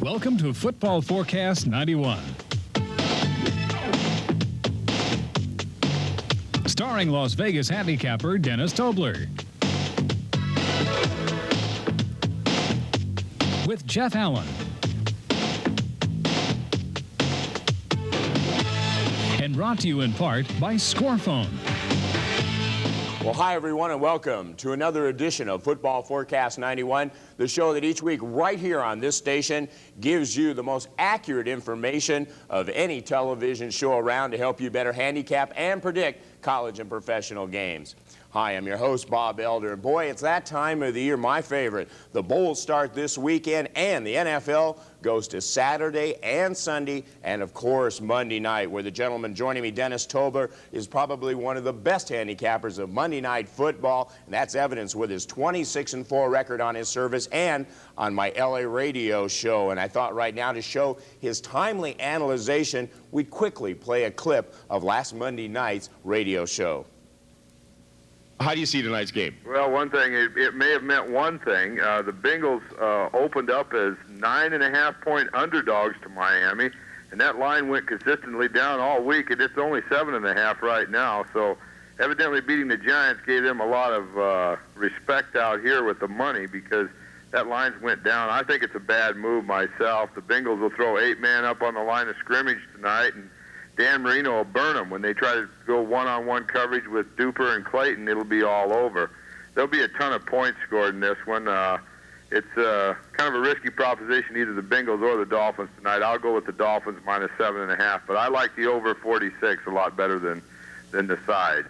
Welcome to Football Forecast 91. Starring Las Vegas handicapper Dennis Tobler. With Jeff Allen. And brought to you in part by Scorephone. Well, hi, everyone, and welcome to another edition of Football Forecast 91, the show that each week right here on this station gives you the most accurate information of any television show around to help you better handicap and predict college and professional games. Hi, I'm your host, Bob Elder. And boy, it's that time of the year, my favorite. The Bowls start this weekend, and the NFL goes to Saturday and Sunday, and of course, Monday night, where the gentleman joining me, Dennis Tobler, is probably one of the best handicappers of Monday Night Football, and that's evidenced with his 26-4 record on his service and on my LA radio show. And I thought right now, to show his timely analyzation, we'd quickly play a clip of last Monday night's radio show. How do you see tonight's game? Well, one thing, it may have meant one thing. The Bengals opened up as 9.5-point underdogs to Miami, and that line went consistently down all week, and it's only 7.5 right now. So evidently beating the Giants gave them a lot of respect out here with the money, because that line went down. I think it's a bad move myself. The Bengals will throw 8-man up on the line of scrimmage tonight, and Dan Marino will burn them. When they try to go one-on-one coverage with Duper and Clayton, it'll be all over. There'll be a ton of points scored in this one. It's kind of a risky proposition, either the Bengals or the Dolphins tonight. I'll go with the Dolphins minus 7.5, but I like the over 46 a lot better than the side.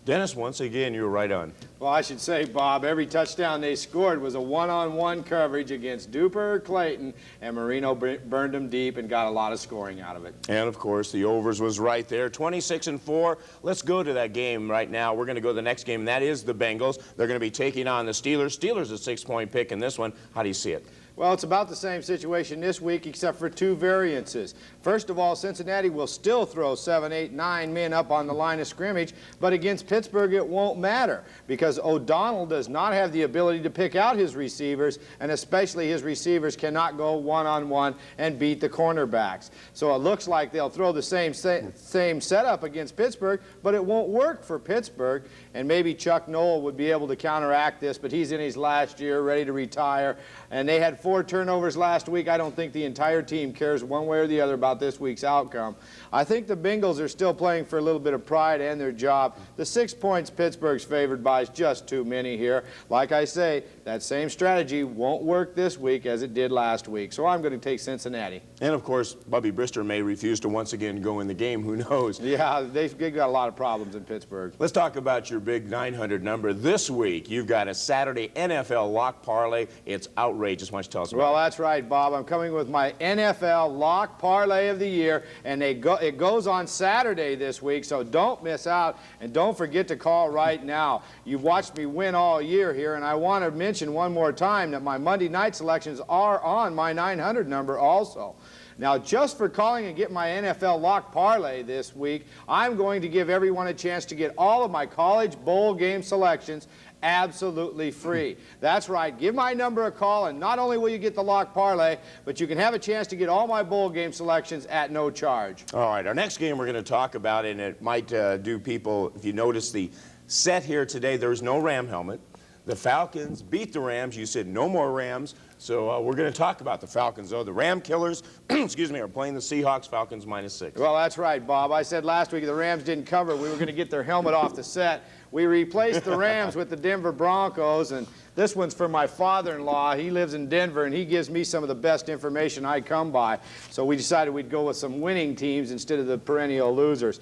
Dennis, once again, you were right on. Well, I should say, Bob, every touchdown they scored was a one-on-one coverage against Duper or Clayton, and Marino burned them deep and got a lot of scoring out of it. And, of course, the overs was right there, 26-4. Let's go to that game right now. We're going to go to the next game, and that is the Bengals. They're going to be taking on the Steelers. Steelers a 6-point pick in this one. How do you see it? Well, it's about the same situation this week, except for two variances. First of all, Cincinnati will still throw 7, 8, 9 men up on the line of scrimmage, but against Pittsburgh it won't matter, because O'Donnell does not have the ability to pick out his receivers, and especially his receivers cannot go one-on-one and beat the cornerbacks. So it looks like they'll throw the same setup against Pittsburgh, but it won't work for Pittsburgh, and maybe Chuck Noll would be able to counteract this, but he's in his last year, ready to retire, and they had 4 turnovers last week. I don't think the entire team cares one way or the other about this week's outcome. I think the Bengals are still playing for a little bit of pride and their job. The 6 points Pittsburgh's favored by is just too many here. Like I say, that same strategy won't work this week as it did last week. So I'm going to take Cincinnati. And, of course, Bubby Brister may refuse to once again go in the game. Who knows? Yeah, they've got a lot of problems in Pittsburgh. Let's talk about your big 900 number. This week, you've got a Saturday NFL lock parlay. It's outrageous. Why don't you tell us about it? Well, that's right, Bob. I'm coming with my NFL lock parlay of the year, and it goes on Saturday this week, so don't miss out, and don't forget to call right now. You've watched me win all year here, and I want to mention one more time that my Monday night selections are on my 900 number also. Now, just for calling and getting my NFL lock parlay this week, I'm going to give everyone a chance to get all of my college bowl game selections absolutely free. That's right. Give my number a call, and not only will you get the lock parlay, but you can have a chance to get all my bowl game selections at no charge. All right. Our next game we're going to talk about, and it might do people, if you notice the set here today, there's no Ram helmet. The Falcons beat the Rams. You said no more Rams. So we're going to talk about the Falcons, though. The Ram Killers, excuse me, are playing the Seahawks. Falcons minus 6. Well, that's right, Bob. I said last week the Rams didn't cover. We were going to get their helmet off the set. We replaced the Rams with the Denver Broncos, and this one's for my father-in-law. He lives in Denver, and he gives me some of the best information I come by. So we decided we'd go with some winning teams instead of the perennial losers.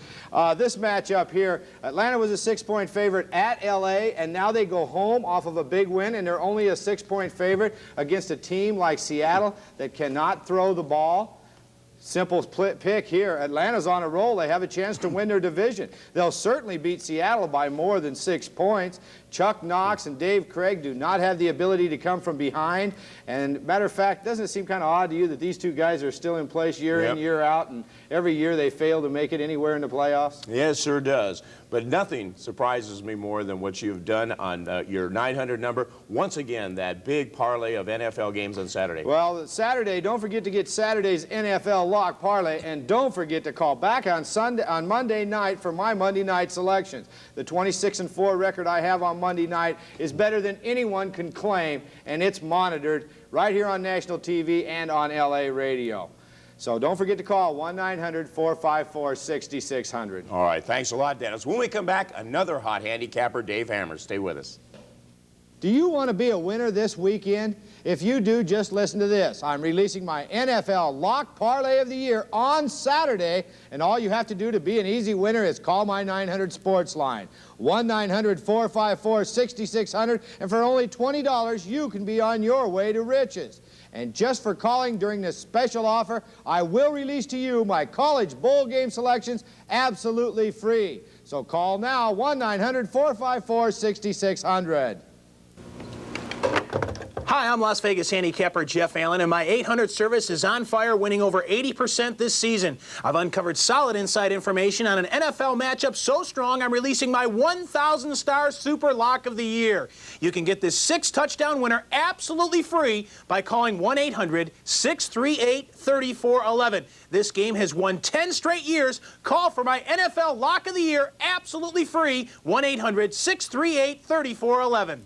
This matchup here, Atlanta was a 6-point favorite at L.A., and now they go home off of a big win, and they're only a 6-point favorite against a team like Seattle that cannot throw the ball. Simple pick here. Atlanta's on a roll. They have a chance to win their division. They'll certainly beat Seattle by more than 6 points. Chuck Knox and Dave Craig do not have the ability to come from behind. And matter of fact, doesn't it seem kind of odd to you that these two guys are still in place year in, year out, and every year they fail to make it anywhere in the playoffs? Yeah, it sure does. But nothing surprises me more than what you've done on your 900 number. Once again, that big parlay of NFL games on Saturday. Well, Saturday, don't forget to get Saturday's NFL lock parlay, and don't forget to call back on Monday night for my Monday night selections. The 26-4 record I have on Monday night is better than anyone can claim, and it's monitored right here on national TV and on LA radio. So don't forget to call 1-900-454-6600. All right, thanks a lot, Dennis. When we come back, another hot handicapper, Dave Hammer. Stay with us. Do you want to be a winner this weekend? If you do, just listen to this. I'm releasing my NFL Lock Parlay of the Year on Saturday, and all you have to do to be an easy winner is call my 900 sports line, 1-900-454-6600, and for only $20, you can be on your way to riches. And just for calling during this special offer, I will release to you my college bowl game selections absolutely free. So call now, 1-900-454-6600. Hi, I'm Las Vegas handicapper Jeff Allen, and my 800 service is on fire, winning over 80% this season. I've uncovered solid inside information on an NFL matchup so strong I'm releasing my 1,000-star Super Lock of the Year. You can get this 6-touchdown winner absolutely free by calling 1-800-638-3411. This game has won 10 straight years. Call for my NFL Lock of the Year absolutely free, 1-800-638-3411.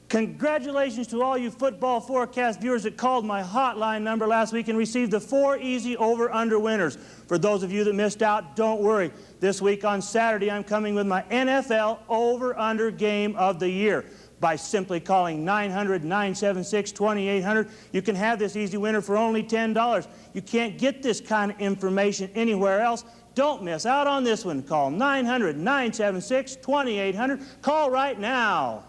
Congratulations to all you football forecast viewers that called my hotline number last week and received the 4 easy over-under winners. For those of you that missed out, don't worry. This week on Saturday, I'm coming with my NFL over-under game of the year. By simply calling 900-976-2800, you can have this easy winner for only $10. You can't get this kind of information anywhere else. Don't miss out on this one. Call 900-976-2800. Call right now.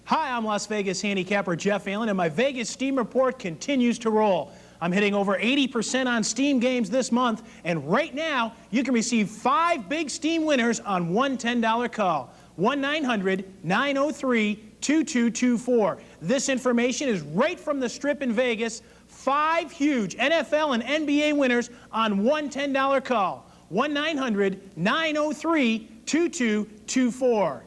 Hi, I'm Las Vegas handicapper Jeff Allen, and my Vegas Steam Report continues to roll. I'm hitting over 80% on Steam games this month, and right now, you can receive 5 big Steam winners on one $10 call. 1-900-903-2224. This information is right from the Strip in Vegas. 5 huge NFL and NBA winners on one $10 call. 1-900-903-2224.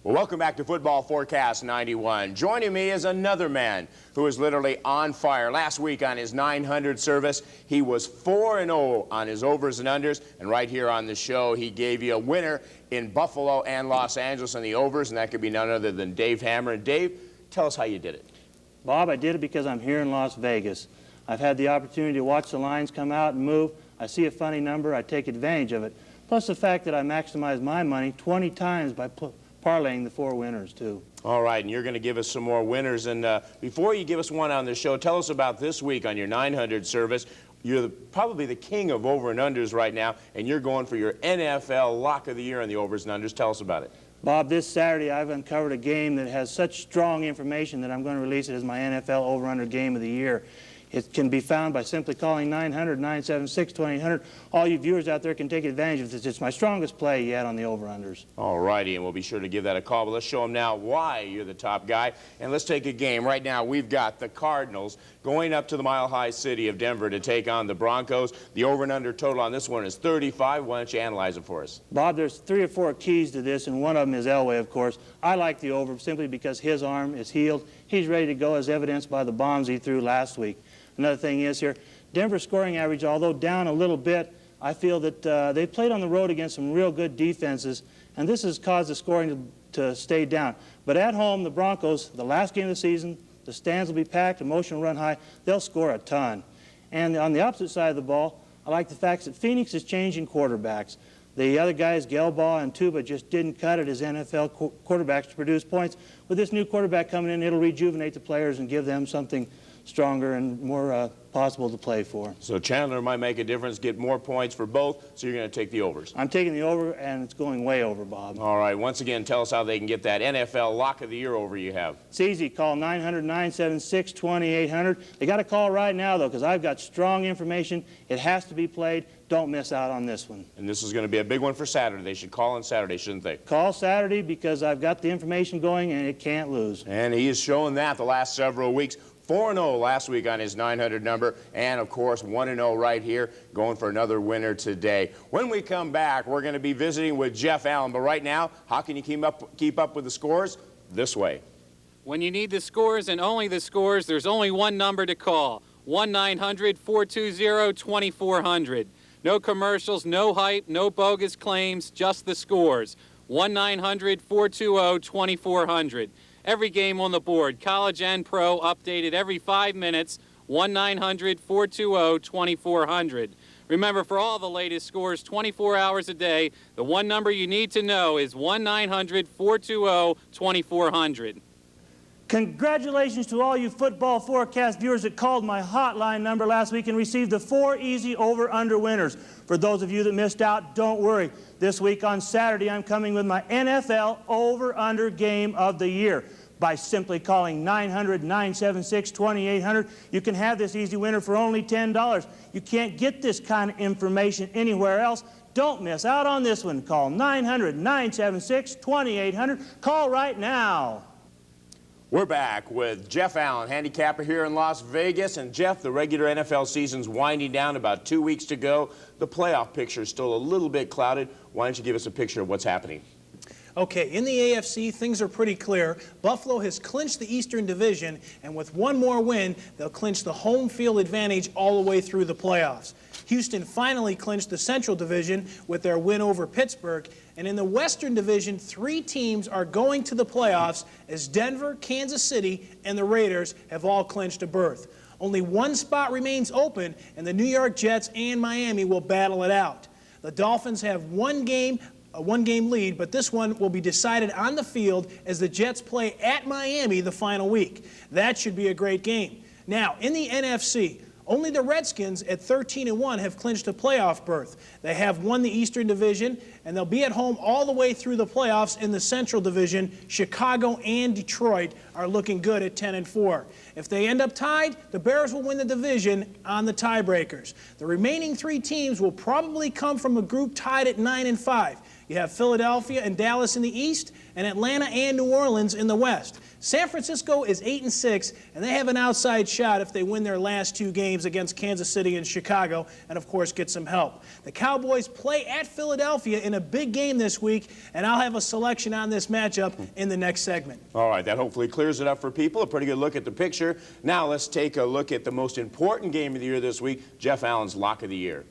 Well, welcome back to Football Forecast 91. Joining me is another man who is literally on fire. Last week on his 900 service, he was 4-0 on his overs and unders. And right here on the show, he gave you a winner in Buffalo and Los Angeles on the overs, and that could be none other than Dave Hammer. And Dave, tell us how you did it. Bob, I did it because I'm here in Las Vegas. I've had the opportunity to watch the lines come out and move. I see a funny number, I take advantage of it. Plus the fact that I maximize my money 20 times by parlaying the 4 winners, too. All right, and you're going to give us some more winners. And before you give us one on the show, tell us about this week on your 900 service. You're probably the king of over and unders right now, and you're going for your NFL Lock of the Year on the overs and unders. Tell us about it. Bob, this Saturday I've uncovered a game that has such strong information that I'm going to release it as my NFL over-under game of the year. It can be found by simply calling 900-976-2800. All you viewers out there can take advantage of this. It's my strongest play yet on the over-unders. All righty, and we'll be sure to give that a call. But let's show them now why you're the top guy. And let's take a game. Right now, we've got the Cardinals going up to the Mile High City of Denver to take on the Broncos. The over and under total on this one is 35. Why don't you analyze it for us? Bob, there's 3 or 4 keys to this, and one of them is Elway, of course. I like the over simply because his arm is healed. He's ready to go, as evidenced by the bombs he threw last week. Another thing is here, Denver's scoring average, although down a little bit, I feel that they played on the road against some real good defenses, and this has caused the scoring to stay down. But at home, the Broncos, the last game of the season, the stands will be packed, emotion will run high, they'll score a ton. And on the opposite side of the ball, I like the fact that Phoenix is changing quarterbacks. The other guys, Gelbaugh and Tuba, just didn't cut it as NFL quarterbacks to produce points. With this new quarterback coming in, it'll rejuvenate the players and give them something stronger and more possible to play for. So Chandler might make a difference, get more points for both, so you're going to take the overs. I'm taking the over, and it's going way over, Bob. All right, once again, tell us how they can get that NFL Lock of the Year over you have. It's easy. Call 900-976-2800. They got to call right now, though, because I've got strong information. It has to be played. Don't miss out on this one. And this is going to be a big one for Saturday. They should call on Saturday, shouldn't they? Call Saturday because I've got the information going, and it can't lose. And he is showing that the last several weeks. 4-0 last week on his 900 number, and of course 1-0 right here, going for another winner today. When we come back, we're going to be visiting with Jeff Allen, but right now, how can you keep up with the scores? This way. When you need the scores and only the scores, there's only one number to call, 1-900-420-2400. No commercials, no hype, no bogus claims, just the scores. 1-900-420-2400. Every game on the board, college and pro, updated every 5 minutes. 1-900-420-2400. Remember, for all the latest scores 24 hours a day, the one number you need to know is 1-900-420-2400. Congratulations to all you football forecast viewers that called my hotline number last week and received the 4 easy over-under winners. For those of you that missed out, don't worry. This week on Saturday, I'm coming with my NFL over-under game of the year. By simply calling 900-976-2800, you can have this easy winner for only $10. You can't get this kind of information anywhere else. Don't miss out on this one. Call 900-976-2800. Call right now. We're back with Jeff Allen, handicapper here in Las Vegas. And Jeff, the regular NFL season's winding down, about 2 weeks to go. The playoff picture is still a little bit clouded. Why don't you give us a picture of what's happening? Okay, in the AFC, things are pretty clear. Buffalo has clinched the Eastern Division, and with one more win, they'll clinch the home field advantage all the way through the playoffs. Houston finally clinched the Central Division with their win over Pittsburgh. And in the Western Division, 3 teams are going to the playoffs as Denver, Kansas City, and the Raiders have all clinched a berth. Only one spot remains open, and the New York Jets and Miami will battle it out. The Dolphins have a one-game lead, but this one will be decided on the field as the Jets play at Miami the final week. That should be a great game. Now, in the NFC, only the Redskins at 13-1 have clinched a playoff berth. They have won the Eastern Division, and they'll be at home all the way through the playoffs in the Central Division. Chicago and Detroit are looking good at 10-4. If they end up tied, the Bears will win the division on the tiebreakers. The remaining 3 teams will probably come from a group tied at 9-5. You have Philadelphia and Dallas in the East, and Atlanta and New Orleans in the West. San Francisco is 8-6, and they have an outside shot if they win their last 2 games against Kansas City and Chicago, and of course get some help. The Cowboys play at Philadelphia in a big game this week, and I'll have a selection on this matchup in the next segment. All right, that hopefully clears it up for people. A pretty good look at the picture. Now let's take a look at the most important game of the year this week, Jeff Allen's Lock of the Year.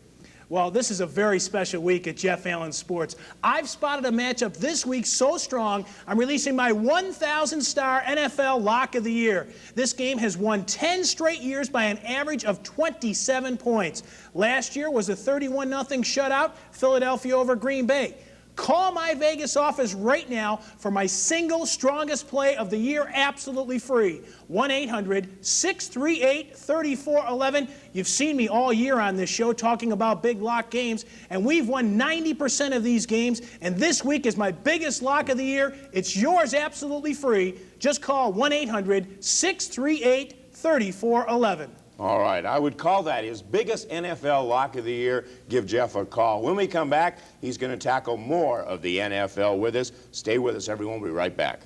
Well, this is a very special week at Jeff Allen Sports. I've spotted a matchup this week so strong, I'm releasing my 1,000-star NFL Lock of the Year. This game has won 10 straight years by an average of 27 points. Last year was a 31-0 shutout, Philadelphia over Green Bay. Call my Vegas office right now for my single strongest play of the year absolutely free. 1-800-638-3411. You've seen me all year on this show talking about big lock games, and we've won 90% of these games, and this week is my biggest lock of the year. It's yours absolutely free. Just call 1-800-638-3411. All right, I would call that his biggest NFL Lock of the Year. Give Jeff a call. When we come back, he's going to tackle more of the NFL with us. Stay with us, everyone. We'll be right back.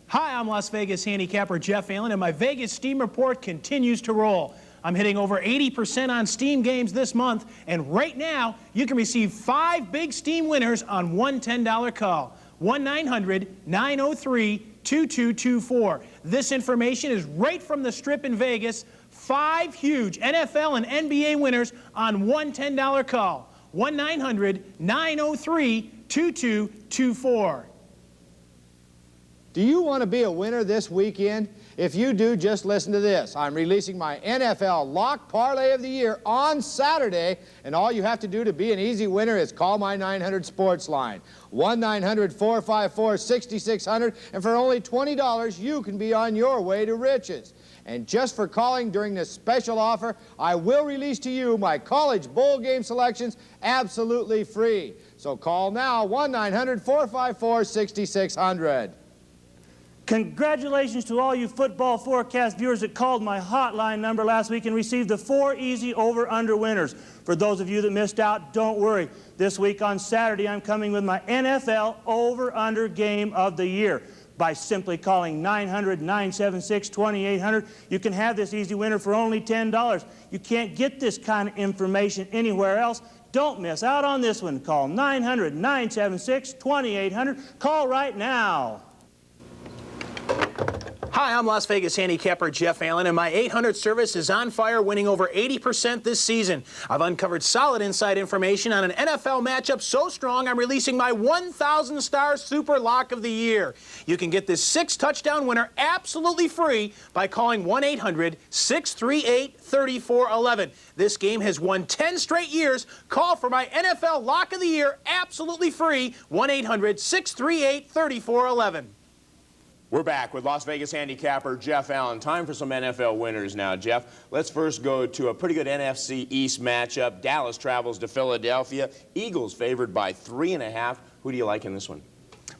Hi, I'm Las Vegas handicapper Jeff Allen, and my Vegas Steam Report continues to roll. I'm hitting over 80% on Steam games this month, and right now, you can receive 5 big Steam winners on one $10 call. 1-900-903-2224. This information is right from the Strip in Vegas. 5 huge NFL and NBA winners on one $10 call. 1-900-903-2224. Do you want to be a winner this weekend? If you do, just listen to this. I'm releasing my NFL Lock Parlay of the Year on Saturday, and all you have to do to be an easy winner is call my 900 Sports line. 1-900-454-6600, and for only $20, you can be on your way to riches. And just for calling during this special offer, I will release to you my college bowl game selections absolutely free. So call now, 1-900-454-6600. Congratulations to all you football forecast viewers that called my hotline number last week and received the 4 easy over-under winners. For those of you that missed out, don't worry. This week on Saturday, I'm coming with my NFL over-under game of the year. by simply calling 900-976-2800. You can have this easy winner for only $10. You can't get this kind of information anywhere else. Don't miss out on this one. Call 900-976-2800. Call right now. Hi, I'm Las Vegas handicapper Jeff Allen, and my 800 service is on fire, winning over 80% this season. I've uncovered solid inside information on an NFL matchup so strong I'm releasing my 1,000-star Super Lock of the Year. You can get this 6-touchdown winner absolutely free by calling 1-800-638-3411. This game has won 10 straight years. Call for my NFL Lock of the Year absolutely free, 1-800-638-3411. We're back with Las Vegas handicapper Jeff Allen. Time for some NFL winners now, Jeff. Let's first go to a pretty good NFC East matchup. Dallas travels to Philadelphia. Eagles favored by 3.5. Who do you like in this one?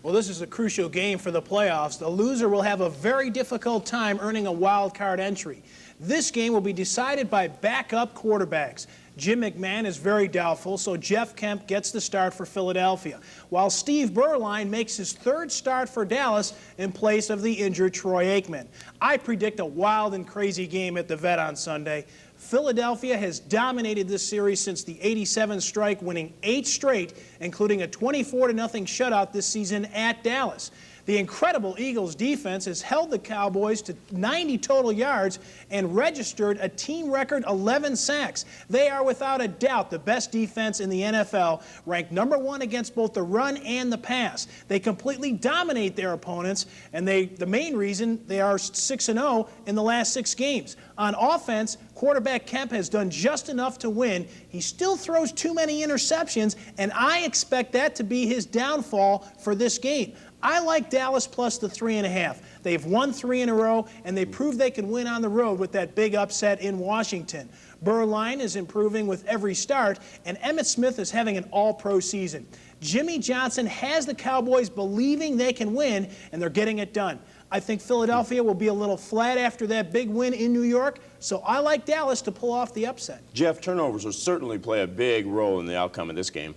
Well, this is a crucial game for the playoffs. The loser will have a very difficult time earning a wild card entry. This game will be decided by backup quarterbacks. Jim McMahon is very doubtful, so Jeff Kemp gets the start for Philadelphia, while Steve Berline makes his third start for Dallas in place of the injured Troy Aikman. I predict a wild and crazy game at the Vet on Sunday. Philadelphia has dominated this series since the '87 strike, winning 8 straight, including a 24-0 shutout this season at Dallas. The incredible Eagles defense has held the Cowboys to 90 total yards and registered a team record 11 sacks. They are without a doubt the best defense in the NFL, ranked #1 against both the run and the pass. They completely dominate their opponents, and the main reason they are 6-0 in the last 6 games. On offense, quarterback Kemp has done just enough to win. He still throws too many interceptions, and I expect that to be his downfall for this game. I like Dallas plus the 3.5. They've won 3 in a row, and they proved they can win on the road with that big upset in Washington. Berline is improving with every start, and Emmitt Smith is having an all-pro season. Jimmy Johnson has the Cowboys believing they can win, and they're getting it done. I think Philadelphia will be a little flat after that big win in New York, so I like Dallas to pull off the upset. Jeff, turnovers will certainly play a big role in the outcome of this game.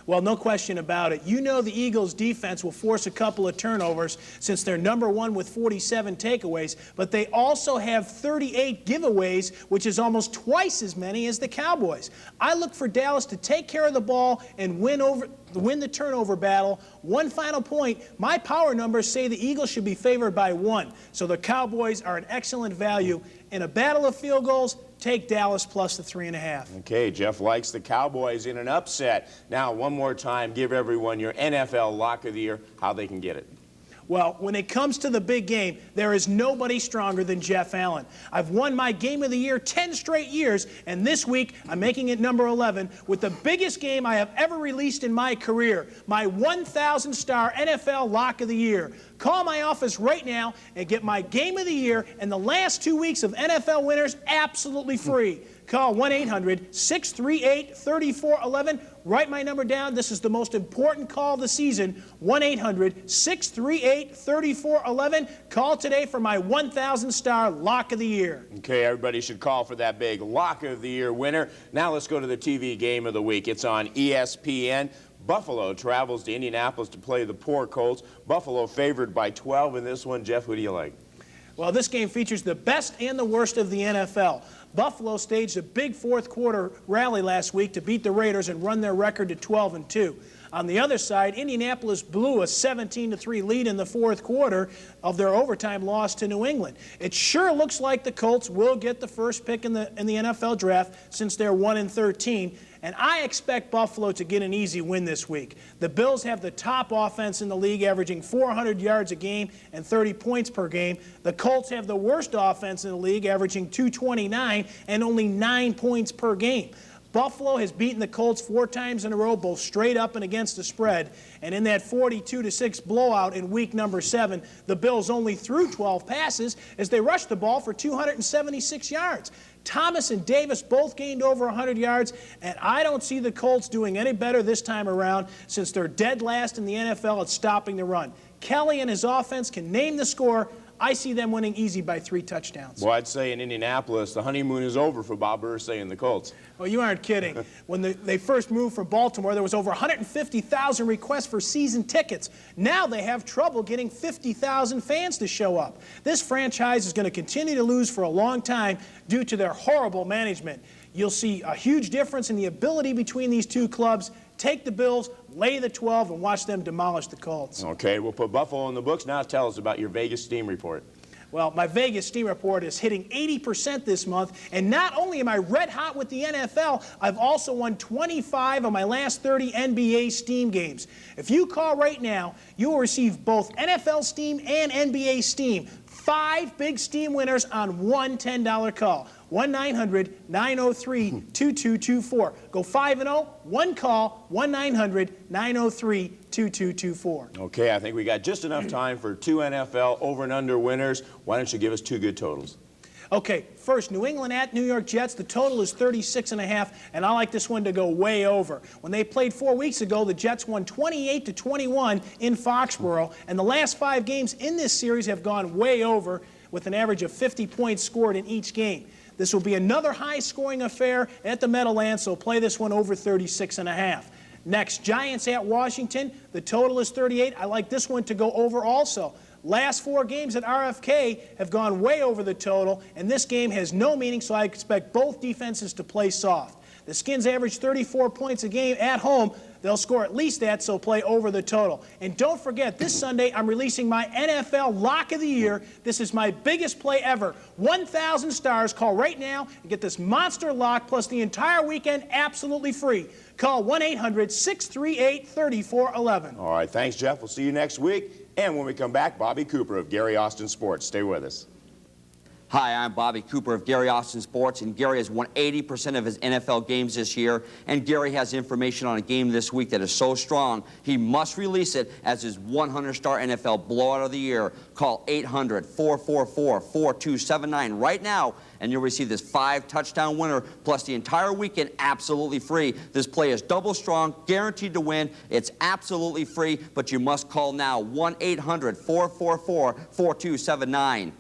Well, no question about it. You know the Eagles' defense will force a couple of turnovers since they're #1 with 47 takeaways, but they also have 38 giveaways, which is almost twice as many as the Cowboys. I look for Dallas to take care of the ball and win the turnover battle. One final point, my power numbers say the Eagles should be favored by 1, so the Cowboys are an excellent value. In a battle of field goals, take Dallas plus the 3.5. Okay, Jeff likes the Cowboys in an upset. Now, one more time, give everyone your NFL Lock of the Year, how they can get it. Well, when it comes to the big game, there is nobody stronger than Jeff Allen. I've won my Game of the Year 10 straight years, and this week I'm making it #11 with the biggest game I have ever released in my career, my 1,000-star NFL Lock of the Year. Call my office right now and get my Game of the Year and the last 2 weeks of NFL winners absolutely free. Call 1-800-638-3411. Write my number down. This is the most important call of the season, 1-800-638-3411. Call today for my 1,000-star Lock of the Year. Okay, everybody should call for that big Lock of the Year winner. Now let's go to the TV game of the week. It's on ESPN. Buffalo travels to Indianapolis to play the poor Colts. Buffalo favored by 12 in this one. Jeff, who do you like? Well, this game features the best and the worst of the NFL. Buffalo staged a big fourth-quarter rally last week to beat the Raiders and run their record to 12-2. On the other side, Indianapolis blew a 17-3 lead in the fourth quarter of their overtime loss to New England. It sure looks like the Colts will get the first pick in the NFL draft since they're 1-13. And I expect Buffalo to get an easy win this week. The Bills have the top offense in the league, averaging 400 yards a game and 30 points per game. The Colts have the worst offense in the league, averaging 229 and only 9 points per game. Buffalo has beaten the Colts 4 times in a row, both straight up and against the spread. And in that 42-6 blowout in week #7, the Bills only threw 12 passes as they rushed the ball for 276 yards. Thomas and Davis both gained over 100 yards, and I don't see the Colts doing any better this time around since they're dead last in the NFL at stopping the run. Kelly and his offense can name the score. I see them winning easy by 3 touchdowns. Well, I'd say in Indianapolis, the honeymoon is over for Bob Irsay and the Colts. Well, you aren't kidding. When they first moved from Baltimore, there was over 150,000 requests for season tickets. Now they have trouble getting 50,000 fans to show up. This franchise is going to continue to lose for a long time due to their horrible management. You'll see a huge difference in the ability between these two clubs. Take the Bills, lay the 12, and watch them demolish the Colts. Okay, we'll put Buffalo in the books. Now tell us about your Vegas Steam report. Well, my Vegas Steam report is hitting 80% this month, and not only am I red hot with the NFL, I've also won 25 of my last 30 NBA Steam games. If you call right now, you will receive both NFL Steam and NBA Steam. 5 big Steam winners on one $10 call. 1-900-903-2224. Go 5-0, one call, 1-900-903-2224. Okay, I think we got just enough time for 2 NFL over and under winners. Why don't you give us 2 good totals? Okay, first, New England at New York Jets. The total is 36.5, and I like this one to go way over. When they played 4 weeks ago, the Jets won 28-21 in Foxborough, and the last 5 games in this series have gone way over with an average of 50 points scored in each game. This will be another high-scoring affair at the Meadowlands, so play this one over 36.5. Next, Giants at Washington. The total is 38. I like this one to go over also. Last 4 games at RFK have gone way over the total, and this game has no meaning, so I expect both defenses to play soft. The Skins average 34 points a game at home. They'll score at least that, so play over the total. And don't forget, this Sunday I'm releasing my NFL Lock of the Year. This is my biggest play ever. 1,000 stars. Call right now and get this monster lock plus the entire weekend absolutely free. Call 1-800-638-3411. All right, thanks, Jeff. We'll see you next week. And when we come back, Bobby Cooper of Gary Austin Sports. Stay with us. Hi, I'm Bobby Cooper of Gary Austin Sports, and Gary has won 80% of his NFL games this year, and Gary has information on a game this week that is so strong, he must release it as his 100-star NFL blowout of the year. Call 800-444-4279 right now, and you'll receive this 5-touchdown winner plus the entire weekend absolutely free. This play is double strong, guaranteed to win. It's absolutely free, but you must call now, 1-800-444-4279.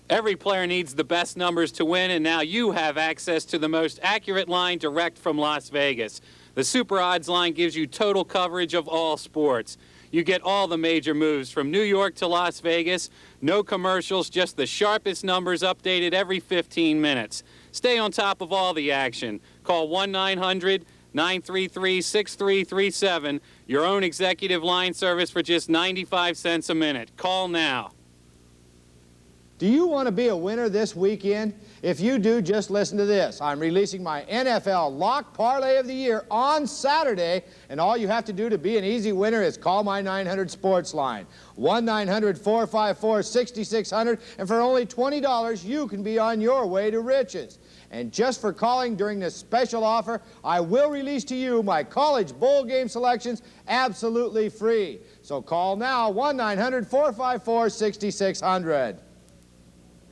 Every player needs the best numbers to win, and now you have access to the most accurate line direct from Las Vegas. The Super Odds line gives you total coverage of all sports. You get all the major moves from New York to Las Vegas. No commercials, just the sharpest numbers updated every 15 minutes. Stay on top of all the action. Call 1-900-933-6337. Your own executive line service for just 95 cents a minute. Call now. Do you want to be a winner this weekend? If you do, just listen to this. I'm releasing my NFL Lock Parlay of the Year on Saturday, and all you have to do to be an easy winner is call my 900 Sports line, 1-900-454-6600, and for only $20, you can be on your way to riches. And just for calling during this special offer, I will release to you my college bowl game selections absolutely free. So call now, 1-900-454-6600.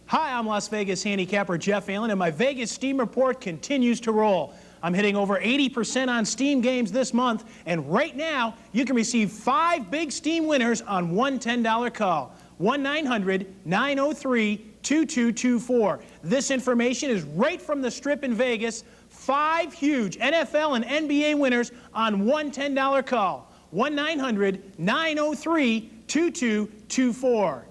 Hi, I'm Las Vegas handicapper Jeff Allen, and my Vegas Steam report continues to roll. I'm hitting over 80% on Steam games this month, and right now, you can receive 5 big Steam winners on one $10 call. 1-900-903-2224. This information is right from the Strip in Vegas. 5 huge NFL and NBA winners on one $10 call. 1-900-903-2224.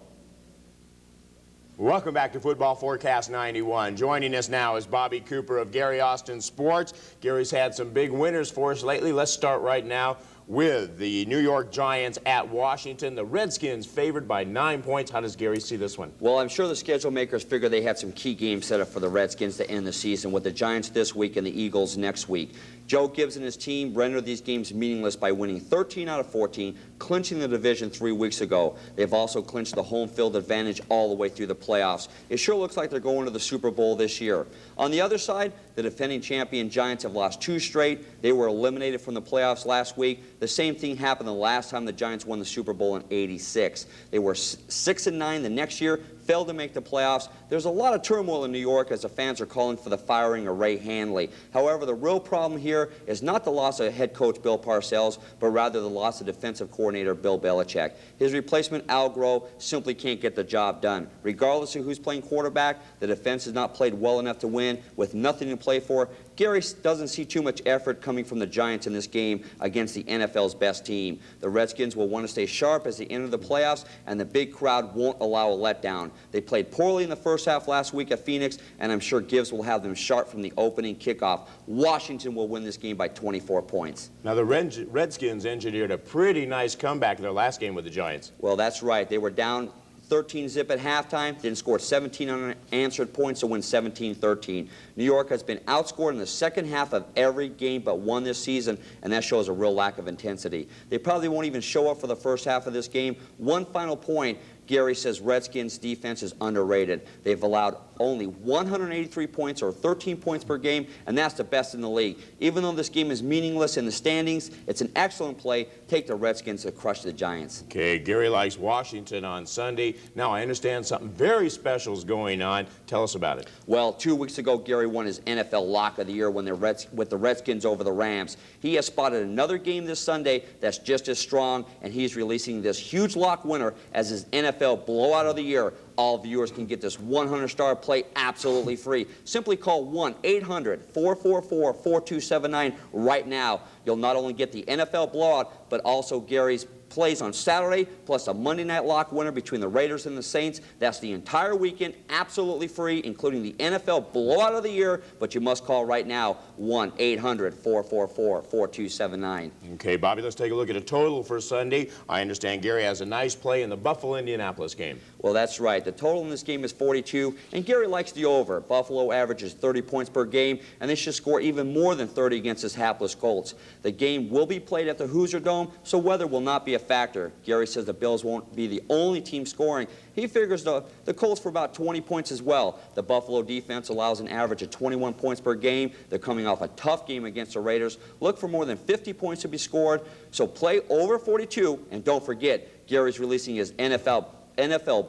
Welcome back to Football Forecast 91. Joining us now is Bobby Cooper of Gary Austin Sports. Gary's had some big winners for us lately. Let's start right now with the New York Giants at Washington. The Redskins favored by 9 points. How does Gary see this one? Well, I'm sure the schedule makers figure they have some key games set up for the Redskins to end the season, with the Giants this week and the Eagles next week. Joe Gibbs and his team rendered these games meaningless by winning 13 out of 14, clinching the division 3 weeks ago. They've also clinched the home field advantage all the way through the playoffs. It sure looks like they're going to the Super Bowl this year. On the other side, the defending champion Giants have lost 2 straight. They were eliminated from the playoffs last week. The same thing happened the last time the Giants won the Super Bowl in '86. They were 6-9 the next year, failed to make the playoffs. There's a lot of turmoil in New York as the fans are calling for the firing of Ray Handley. However, the real problem here is not the loss of head coach Bill Parcells, but rather the loss of defensive coordinator Bill Belichick. His replacement, Al Groh, simply can't get the job done. Regardless of who's playing quarterback, the defense has not played well enough to win. With nothing to play for, Gary doesn't see too much effort coming from the Giants in this game against the NFL's best team. The Redskins will want to stay sharp as they enter the playoffs, and the big crowd won't allow a letdown. They played poorly in the first half last week at Phoenix, and I'm sure Gibbs will have them sharp from the opening kickoff. Washington will win this game by 24 points. Now, the Redskins engineered a pretty nice comeback in their last game with the Giants. Well, that's right. They were down 13-zip at halftime, then scored 17 unanswered points to win 17-13. New York has been outscored in the second half of every game but one this season, and that shows a real lack of intensity. They probably won't even show up for the first half of this game. One final point. Gary says Redskins defense is underrated. They've allowed only 183 points, or 13 points per game, and that's the best in the league. Even though this game is meaningless in the standings, it's an excellent play. Take the Redskins to crush the Giants. Okay, Gary likes Washington on Sunday. Now, I understand something very special is going on. Tell us about it. Well, 2 weeks ago, Gary won his NFL Lock of the Year with the Redskins over the Rams. He has spotted another game this Sunday that's just as strong, and he's releasing this huge lock winner as his NFL Blowout of the Year. All viewers can get this 100-star play absolutely free. Simply call 1-800-444-4279 right now. You'll not only get the NFL Blowout, but also Gary's plays on Saturday, plus a Monday night lock winner between the Raiders and the Saints. That's the entire weekend, absolutely free, including the NFL Blowout of the Year, but you must call right now, 1-800-444-4279. Okay, Bobby, let's take a look at a total for Sunday. I understand Gary has a nice play in the Buffalo-Indianapolis game. Well, that's right. The total in this game is 42, and Gary likes the over. Buffalo averages 30 points per game, and they should score even more than 30 against his hapless Colts. The game will be played at the Hoosier Dome, so weather will not be a factor. Gary says the Bills won't be the only team scoring. He figures the Colts for about 20 points as well. The Buffalo defense allows an average of 21 points per game. They're coming off a tough game against the Raiders. Look for more than 50 points to be scored. So play over 42, and don't forget, Gary's releasing his NFL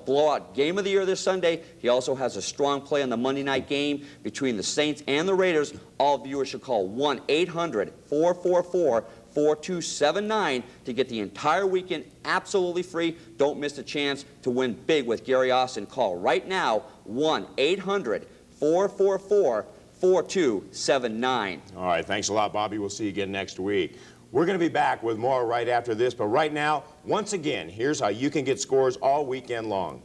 Blowout Game of the Year this Sunday. He also has a strong play on the Monday night game between the Saints and the Raiders. All viewers should call 1-800-444-4279 to get the entire weekend absolutely free. Don't miss the chance to win big with Gary Austin. Call right now, 1-800-444-4279. All right, thanks a lot, Bobby. We'll see you again next week. We're going to be back with more right after this, but right now, once again, here's how you can get scores all weekend long.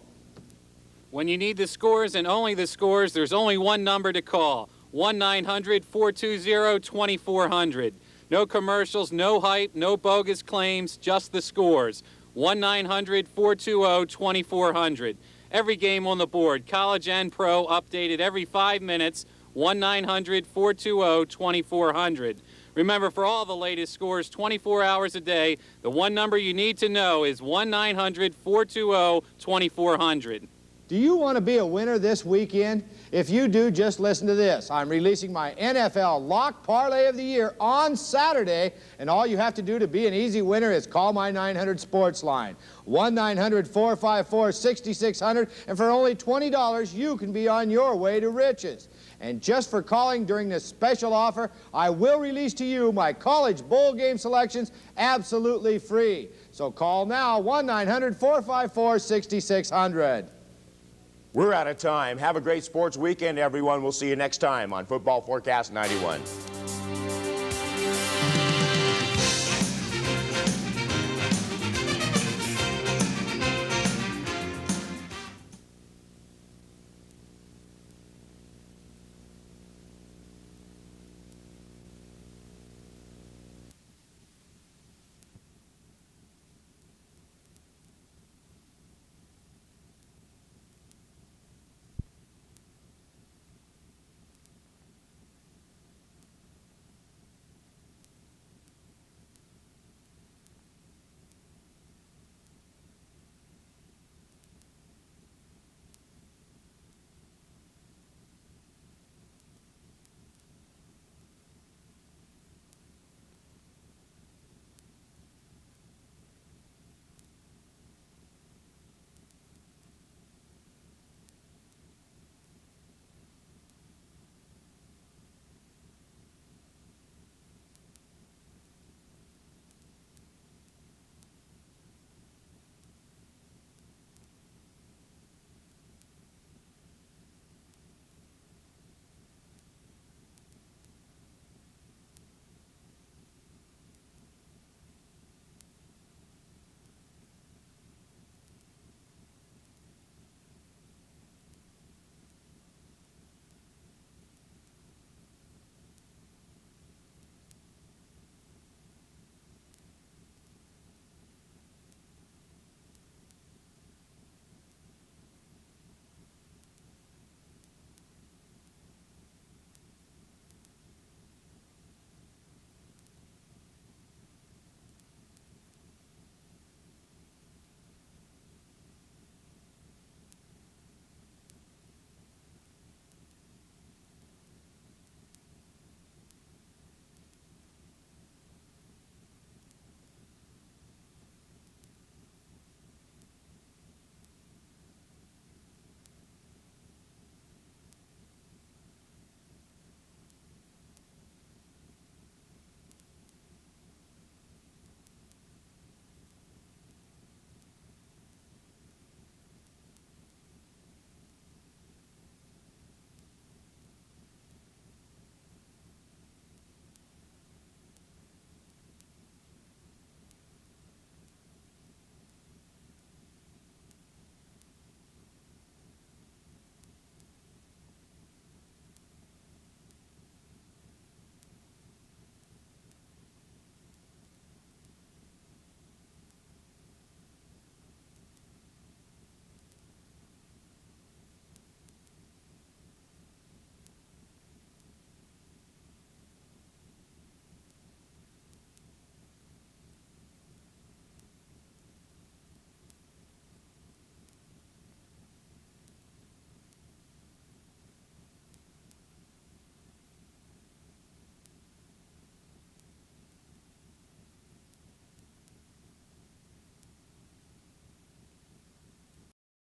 When you need the scores and only the scores, there's only one number to call, 1-900-420-2400. No commercials, no hype, no bogus claims, just the scores. 1-900-420-2400. Every game on the board, college and pro, updated every 5 minutes. 1-900-420-2400. Remember, for all the latest scores 24 hours a day, the one number you need to know is 1-900-420-2400. Do you want to be a winner this weekend? If you do, just listen to this. I'm releasing my NFL Lock Parlay of the Year on Saturday, and all you have to do to be an easy winner is call my 900 Sports line, 1-900-454-6600, and for only $20, you can be on your way to riches. And just for calling during this special offer, I will release to you my college bowl game selections absolutely free. So call now, 1-900-454-6600. We're out of time. Have a great sports weekend, everyone. We'll see you next time on Football Forecast 91.